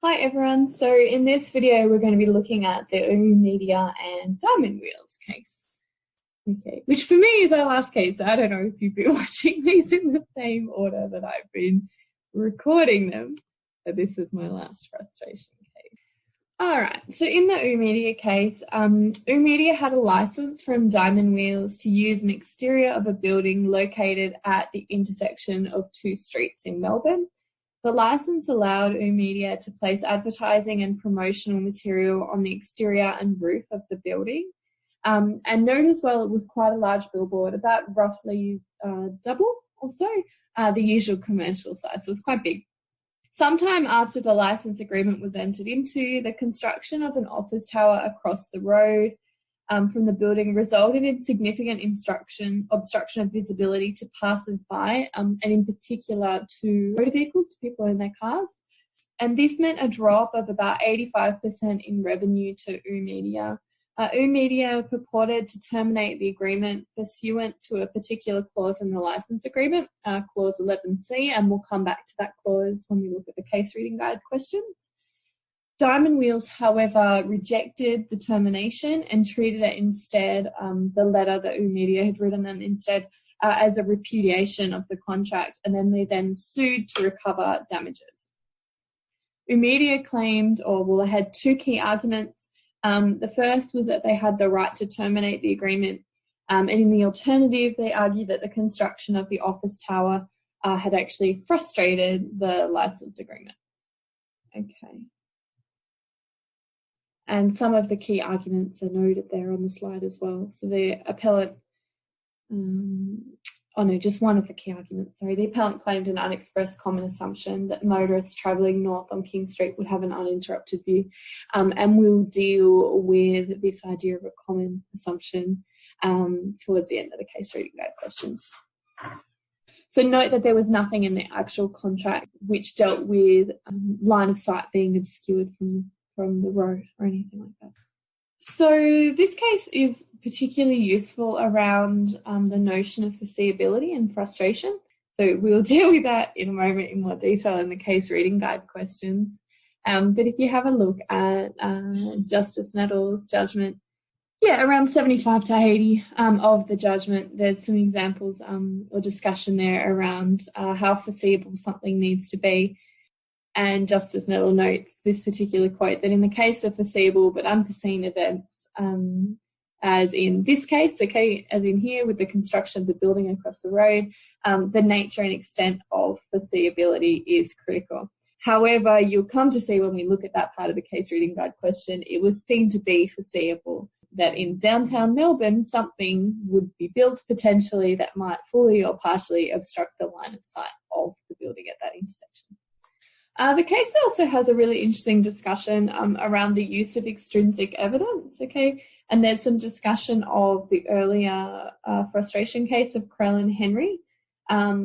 Hi everyone, so in this video we're going to be looking at the oOh Media and Diamond Wheels case. Okay, which for me is our last case. I don't know if you've been watching these in the same order that I've been recording them, but this is my last frustration case. Alright, so in the oOh Media case, oOh Media had a license from Diamond Wheels to use an exterior of a building located at the intersection of two streets in Melbourne. The license allowed oOh Media to place advertising and promotional material on the exterior and roof of the building. And note as well, it was quite a large billboard, about roughly double or so the usual commercial size, so it was quite big. Sometime after the license agreement was entered into, the construction of an office tower across the road from the building resulted in significant obstruction of visibility to passers-by, and in particular to motor vehicles, to people in their cars. And this meant a drop of about 85% in revenue to oOh Media. oOh Media purported to terminate the agreement pursuant to a particular clause in the license agreement, clause 11C, and we'll come back to that clause when we look at the case reading guide questions. Diamond Wheels, however, rejected the termination and treated it instead, the letter that oOh Media had written them instead, as a repudiation of the contract, and then they sued to recover damages. oOh Media claimed, they had two key arguments. The first was that they had the right to terminate the agreement, and in the alternative, they argued that the construction of the office tower had actually frustrated the license agreement. Okay. And some of the key arguments are noted there on the slide as well. So the appellant, just one of the key arguments, sorry. The appellant claimed an unexpressed common assumption that motorists travelling north on King Street would have an uninterrupted view. And we'll deal with this idea of a common assumption towards the end of the case reading guide questions. So note that there was nothing in the actual contract which dealt with line of sight being obscured from the road or anything like that. So this case is particularly useful around the notion of foreseeability and frustration. So we'll deal with that in a moment in more detail in the case reading guide questions. But if you have a look at Justice Nettle's judgment, around 75 to 80 of the judgment, there's some examples or discussion there around how foreseeable something needs to be. And Justice Nettle notes this particular quote, that in the case of foreseeable but unforeseen events, as in this case, okay, as in here with the construction of the building across the road, the nature and extent of foreseeability is critical. However, you'll come to see when we look at that part of the case reading guide question, it was seen to be foreseeable that in downtown Melbourne, something would be built potentially that might fully or partially obstruct the line of sight of the building at that intersection. The case also has a really interesting discussion around the use of extrinsic evidence, okay? And there's some discussion of the earlier frustration case of Krell and Henry,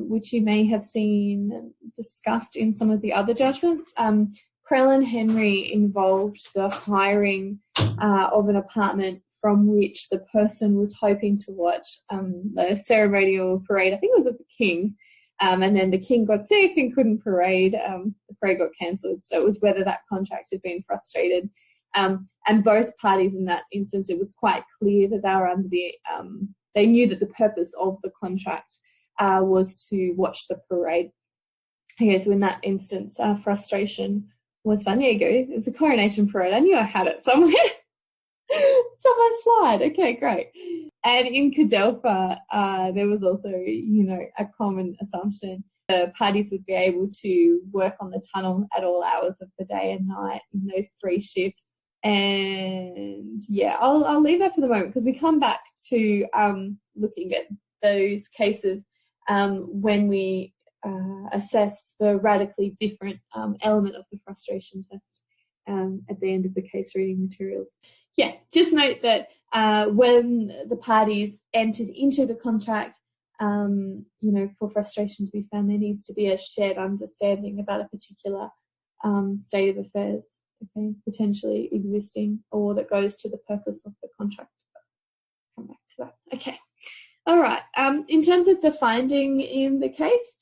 which you may have seen discussed in some of the other judgments. Krell and Henry involved the hiring of an apartment from which the person was hoping to watch the ceremonial parade, I think it was of the King, and then the King got sick and couldn't parade. The parade got cancelled. So it was whether that contract had been frustrated. And both parties in that instance, it was quite clear that they were under the, they knew that the purpose of the contract was to watch the parade. Okay, so in that instance, frustration was fun. There you go. It's a coronation parade. I knew I had it somewhere. It's on my slide. Okay, great. And in Cadelpha, there was also, a common assumption. The parties would be able to work on the tunnel at all hours of the day and night in those 3 shifts. And I'll leave that for the moment because we come back to looking at those cases when we assess the radically different element of the frustration test at the end of the case reading materials. Just note that when the parties entered into the contract, for frustration to be found, there needs to be a shared understanding about a particular state of affairs, okay, potentially existing, or that goes to the purpose of the contract. Come back to that. Okay. All right. In terms of the finding in the case,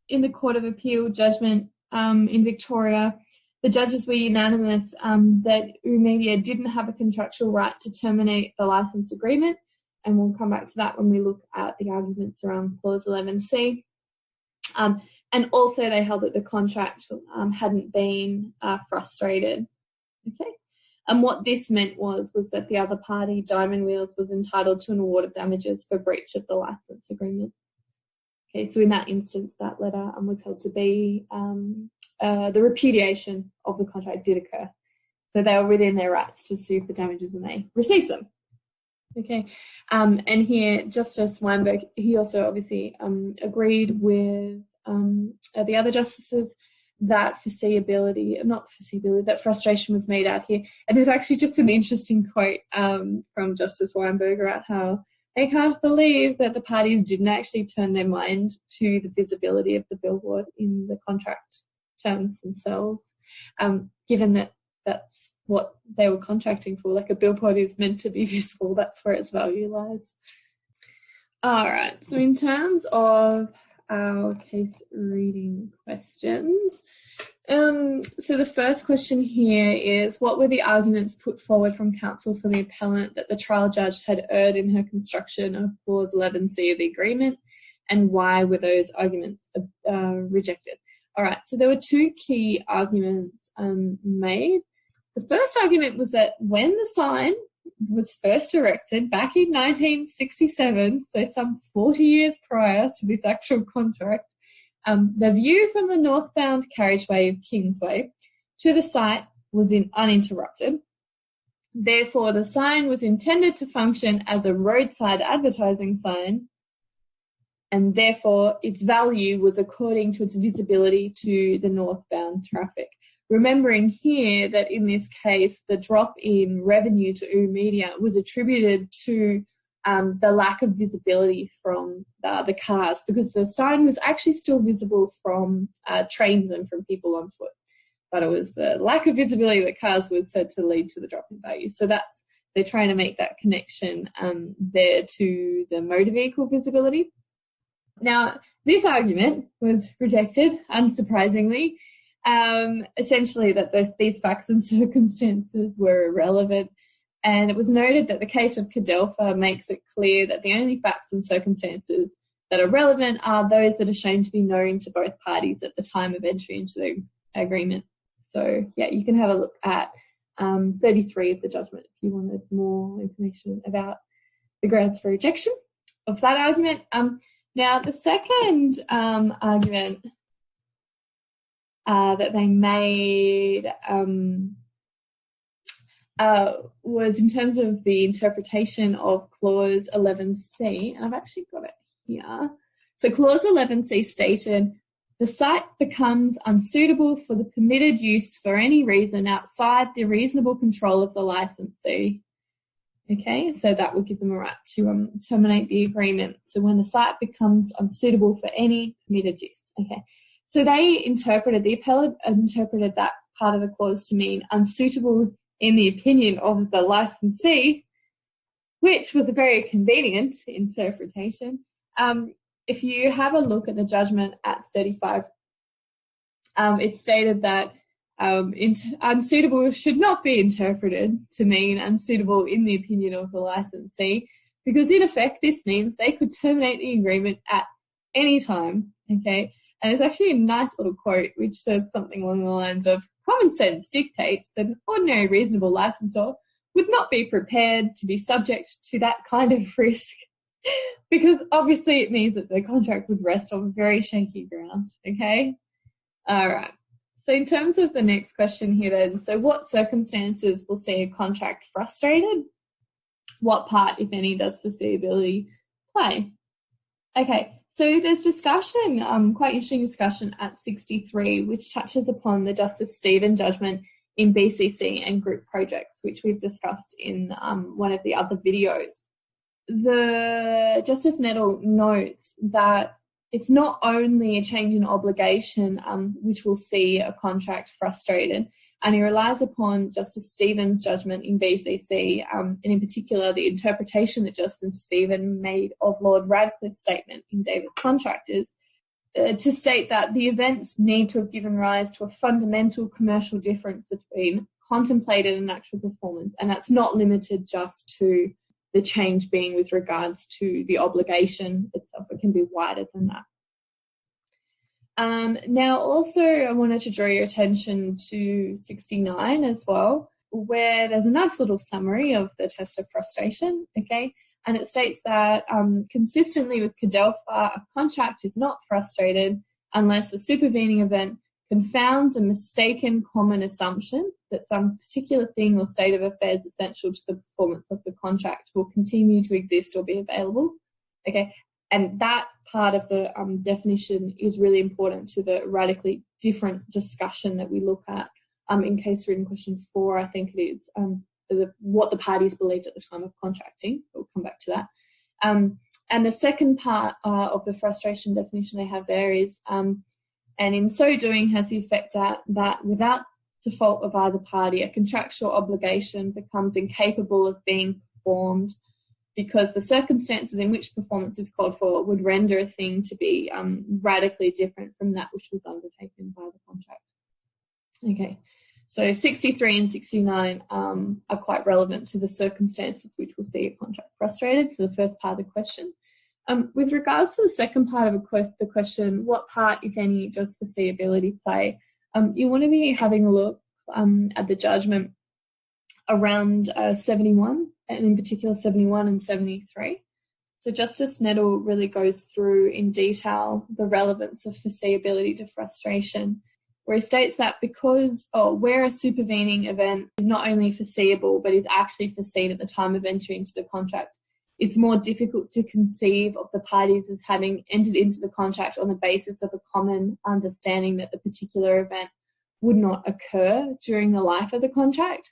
in the Court of Appeal judgment in Victoria, The judges were unanimous that oOh Media didn't have a contractual right to terminate the license agreement, and we'll come back to that when we look at the arguments around Clause 11C. And also they held that the contract hadn't been frustrated. Okay. And what this meant was that the other party, Diamond Wheels, was entitled to an award of damages for breach of the license agreement. Okay, so in that instance, that letter was held to be the repudiation of the contract did occur. So they were within their rights to sue for damages and they received them. Okay, and here Justice Weinberg, he also obviously agreed with the other justices that that frustration was made out here. And there's actually just an interesting quote from Justice Weinberg about how they can't believe that the parties didn't actually turn their mind to the visibility of the billboard in the contract terms themselves, given that that's what they were contracting for. Like, a billboard is meant to be visible. That's where its value lies. All right, so in terms of our case reading questions, so the first question here is, what were the arguments put forward from counsel for the appellant that the trial judge had erred in her construction of Clause 11C of the agreement, and why were those arguments rejected? All right, so there were two key arguments made. The first argument was that when the sign was first erected back in 1967, so some 40 years prior to this actual contract, the view from the northbound carriageway of Kingsway to the site was uninterrupted. Therefore, the sign was intended to function as a roadside advertising sign, and therefore its value was according to its visibility to the northbound traffic. Remembering here that in this case, the drop in revenue to oOh Media was attributed to the lack of visibility from the cars, because the sign was actually still visible from trains and from people on foot. But it was the lack of visibility of the cars was said to lead to the drop in value. So they're trying to make that connection there to the motor vehicle visibility. Now, this argument was rejected, unsurprisingly, essentially that these facts and circumstances were irrelevant. And it was noted that the case of Cadelpha makes it clear that the only facts and circumstances that are relevant are those that are shown to be known to both parties at the time of entry into the agreement. So, yeah, you can have a look at 33 of the judgment if you wanted more information about the grounds for rejection of that argument. Now, the second argument that they made was in terms of the interpretation of Clause 11C, and I've actually got it here. So Clause 11C stated, the site becomes unsuitable for the permitted use for any reason outside the reasonable control of the licensee. Okay, so that would give them a right to terminate the agreement. So when the site becomes unsuitable for any permitted use. Okay, so the appellant interpreted that part of the clause to mean unsuitable in the opinion of the licensee, which was a very convenient interpretation. If you have a look at the judgment at 35, it stated that unsuitable should not be interpreted to mean unsuitable in the opinion of the licensee, because in effect this means they could terminate the agreement at any time. Okay, and there's actually a nice little quote which says something along the lines of, common sense dictates that an ordinary reasonable licensor would not be prepared to be subject to that kind of risk, because obviously it means that the contract would rest on very shaky ground. Okay, all right. So in terms of the next question here then, so what circumstances will see a contract frustrated? What part, if any, does foreseeability play? Okay, so there's discussion, quite interesting discussion at 63, which touches upon the Justice Stephen judgment in BCC and group projects, which we've discussed in one of the other videos. The Justice Nettle notes that it's not only a change in obligation which will see a contract frustrated, and he relies upon Justice Stephen's judgment in BCC, and in particular the interpretation that Justice Stephen made of Lord Radcliffe's statement in Davis Contractors. to state that the events need to have given rise to a fundamental commercial difference between contemplated and actual performance, and that's not limited just to the change being with regards to the obligation itself. It can be wider than that. Now, also, I wanted to draw your attention to 69 as well, where there's a nice little summary of the test of frustration, okay? And it states that consistently with CADELFA, a contract is not frustrated unless a supervening event confounds a mistaken common assumption that some particular thing or state of affairs essential to the performance of the contract will continue to exist or be available, okay? And that part of the definition is really important to the radically different discussion that we look at in case written question 4, I think it is, what the parties believed at the time of contracting. We'll come back to that. And the second part of the frustration definition they have there is, and in so doing has the effect that without default of either party, a contractual obligation becomes incapable of being performed because the circumstances in which performance is called for would render a thing to be radically different from that which was undertaken by the contract. Okay, so 63 and 69 are quite relevant to the circumstances which will see a contract frustrated for the first part of the question. With regards to the second part of the question, what part, if any, does foreseeability play? You want to be having a look at the judgment around 71, and in particular 71 and 73. So Justice Nettle really goes through in detail the relevance of foreseeability to frustration, where he states that because, where a supervening event is not only foreseeable but is actually foreseen at the time of entry into the contract, it's more difficult to conceive of the parties as having entered into the contract on the basis of a common understanding that the particular event would not occur during the life of the contract.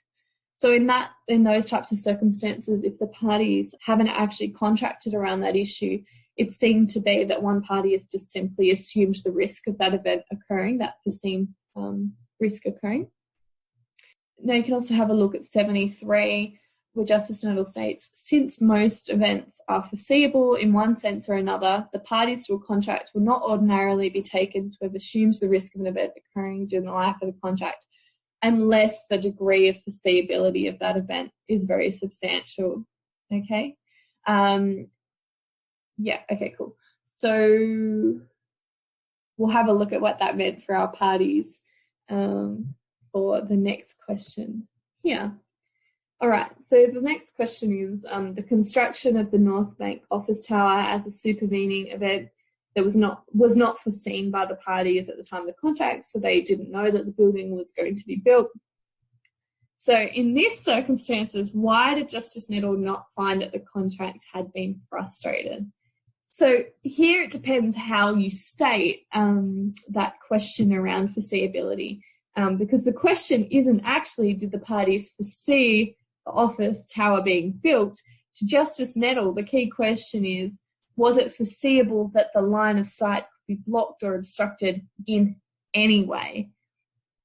So in those types of circumstances, if the parties haven't actually contracted around that issue, it seemed to be that one party has just simply assumed the risk of that event occurring, that foreseen risk occurring. Now you can also have a look at 73, where Justice Nettle states, since most events are foreseeable in one sense or another, the parties to a contract will not ordinarily be taken to have assumed the risk of an event occurring during the life of the contract, unless the degree of foreseeability of that event is very substantial, okay? Yeah, okay, cool. So we'll have a look at what that meant for our parties for the next question here. All right, so the next question is the construction of the North Bank office tower as a supervening event that was not foreseen by the parties at the time of the contract, so they didn't know that the building was going to be built. So in these circumstances, why did Justice Nettle not find that the contract had been frustrated? So here it depends how you state that question around foreseeability, because the question isn't actually did the parties foresee the office tower being built. To Justice Nettle, the key question is, was it foreseeable that the line of sight could be blocked or obstructed in any way?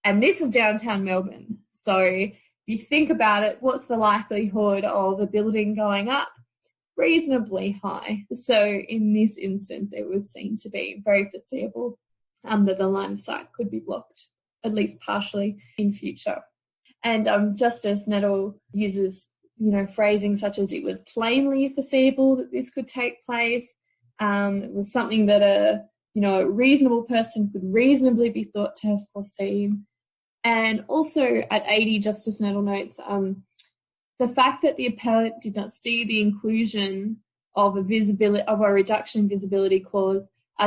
And this is downtown Melbourne. So if you think about it, what's the likelihood of a building going up? Reasonably high. So in this instance, it was seen to be very foreseeable that the line of sight could be blocked, at least partially, in future. And Justice Nettle uses phrasing such as it was plainly foreseeable that this could take place. It was something that a reasonable person could reasonably be thought to have foreseen. And also at 80, Justice Nettle notes the fact that the appellant did not see the inclusion of a reduction in visibility clause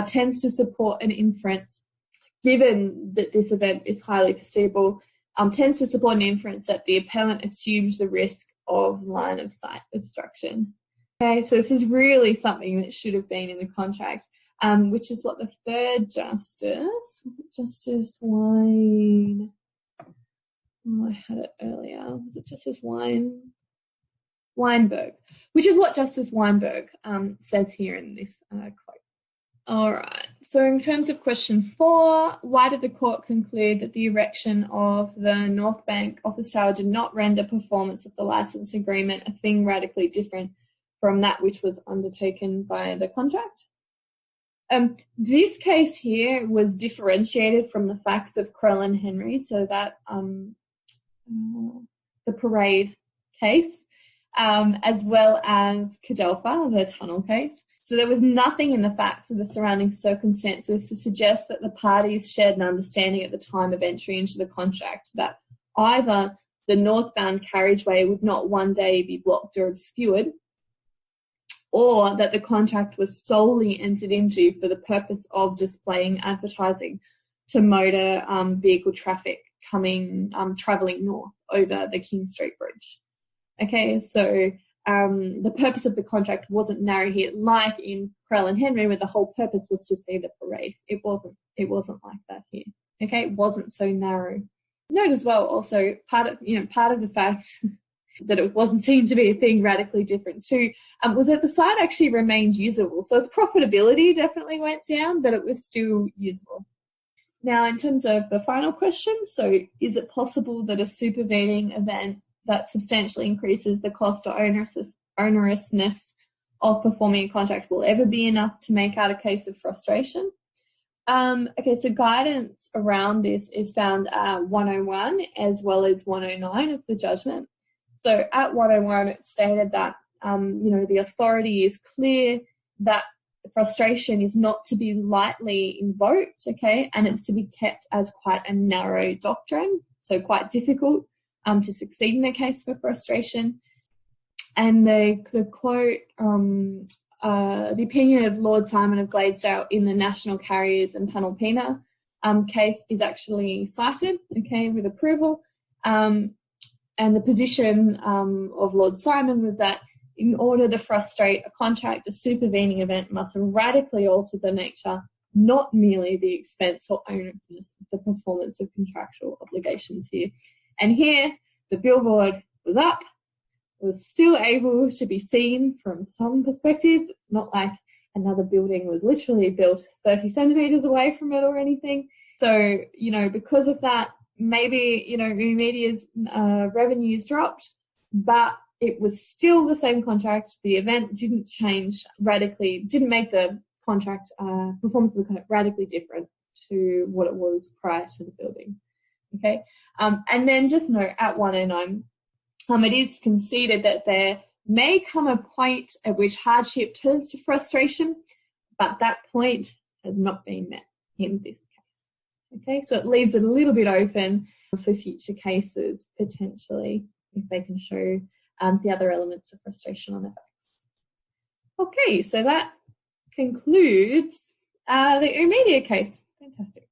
tends to support an inference, given that this event is highly foreseeable, tends to support an inference that the appellant assumes the risk of line of sight obstruction. Okay, so this is really something that should have been in the contract, which is what the third justice, was it Justice Wine? Oh, I had it earlier. Was it Justice Weinberg? Which is what Justice Weinberg says here in this quote. All right. So in terms of question 4, why did the court conclude that the erection of the North Bank office tower did not render performance of the license agreement a thing radically different from that which was undertaken by the contract? This case here was differentiated from the facts of Krell and Henry, so that the parade case, as well as Cadelpha, the tunnel case. So there was nothing in the facts of the surrounding circumstances to suggest that the parties shared an understanding at the time of entry into the contract that either the northbound carriageway would not one day be blocked or obscured, or that the contract was solely entered into for the purpose of displaying advertising to motor vehicle traffic travelling north over the King Street Bridge. Okay, so the purpose of the contract wasn't narrow here, like in Krell and Henry, where the whole purpose was to see the parade. It wasn't like that here. Okay, it wasn't so narrow. Note as well, also part of the fact that it wasn't seen to be a thing radically different too, was that the site actually remained usable. So its profitability definitely went down, but it was still usable. Now, in terms of the final question, so is it possible that a supervening event that substantially increases the cost or onerousness of performing a contract will ever be enough to make out a case of frustration? Okay, so guidance around this is found at 101 as well as 109 of the judgment. So at 101, it stated that, the authority is clear that frustration is not to be lightly invoked, okay, and it's to be kept as quite a narrow doctrine, so quite difficult to succeed in a case for frustration. And the quote, the opinion of Lord Simon of Gladesdale in the National Carriers and Panalpina case is actually cited, okay, with approval. And the position of Lord Simon was that in order to frustrate a contract, a supervening event must radically alter the nature, not merely the expense or onerousness of the performance of contractual obligations here. And here, the billboard was up, was still able to be seen from some perspectives. It's not like another building was literally built 30 centimetres away from it or anything. So, because of that, maybe, Media's revenues dropped, but it was still the same contract. The event didn't change radically, didn't make the contract, performance of the contract radically different to what it was prior to the building. Okay, and then just note at 109, it is conceded that there may come a point at which hardship turns to frustration, but that point has not been met in this case. Okay, so it leaves it a little bit open for future cases, potentially, if they can show the other elements of frustration on their facts. Okay, so that concludes the oOh media case. Fantastic.